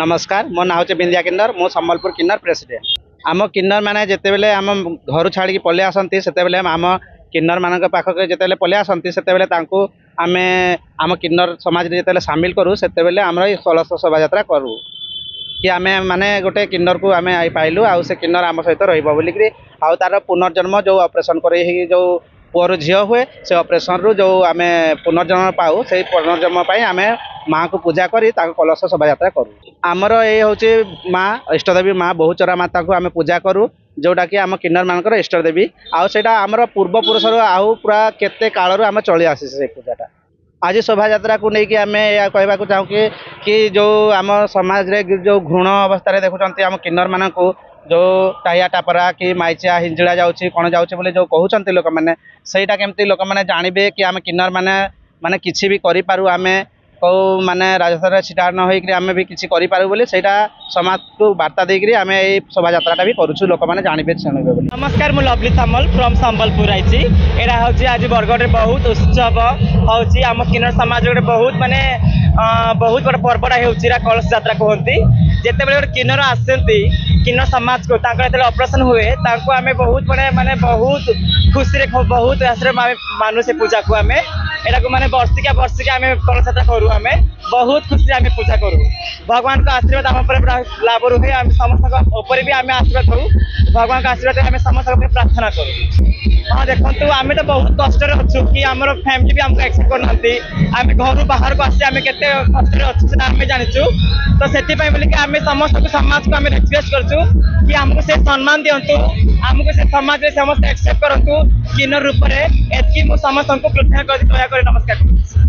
नमस्कार मो ना हूँ बिंदिया किन्नर मु सम्बलपुर किन्नर प्रेसिडेंट आम किन्नर मैंने जितेबले आम घर छाड़ी पलि आसती से आम किन्नर मान पाखक जिते पलि आसती से आम आम किन्नर समाज जिते सामिल करूँ से आम कलश शोभा यात्रा करूँ कि आम माने गोटे किन्नर को आम पाइलु आउ से किन्नर आम सहित रोलिक आउ तार पुनर्जन्म जो ऑपरेशन कर जो पुअर झील हुए से ऑपरेशन रु जो आम पुनर्जन्म पाऊ से पुनर्जन्म आम माँ को पूजा करी कलश शोभा यात्रा करूँ आमर ये हूँ माँ इष्टदेवी माँ बहुचरा माता को आम पूजा करूँ जोटा कि आम किन्नर मानकर इष्टदेवी आउ सेटा आमर पूर्वपुरुष आउ पूरा केते कालरू आम चली आसी से पूजाटा आज शोभा यात्रा को लेकिन आम या कहवाक चाहूँ कि जो आम समाज रे जो घृण अवस्था देखुं आम किन्नर मान को जो टाइया टापरा कि माइचिया हिंजिड़ा जाऊँगी कौन जाऊँगी जो कहते लोक मैंने सहीटा केमती लोक मैंने जानवे कि आम किन्नर माने माने किसी भी करूँ आम कौ माने राजधानी छिटा न होकर आम भी किसी करूँ समाज को वार्ता देकर आम ये शोभा यात्रा भी करुँ लोक मैंने जानवे शुणवे बोली। नमस्कार मु लवली सामल फ्रॉम संबलपुर आई आज बरगढ़ बहुत उत्सव होची आम किन्नर समाज गोटे बहुत माने बहुत बड़ा पर्वटा होची कलश यात्रा कहती जिते बड़े किन्नर आसती किन्नर समाज को ऑपरेशन हुए आम बहुत बड़े माने बहुत खुशी बहुत मानु से पूजा को आम यहाँ माने वर्षिका वर्षिका आम कलश यात्रा करूँ आम बहुत खुशी आम पूजा करूँ भगवान का आशीर्वाद आम लाभ रुहे आम समस्त भी आम आशीर्वाद करूँ भगवान का आशीर्वाद आम समस्त प्रार्थना करूँ। हाँ देखो आम तो बहुत कष्ट अच्छु कि आम फैमिली भी आमको एक्सेप्ट करना आम घर बाहर को आसी आम के कष्ट अच्छे आम जाचु तो से आम समस्त समाज को आम रिक्वेस्ट करूँ कि आमको से सम्मान दिंतु आमको से समाज में समस्त एक्सेप्ट करूँ किन्नर रूप में एति समस्त को कृतज्ञ कर नमस्कार।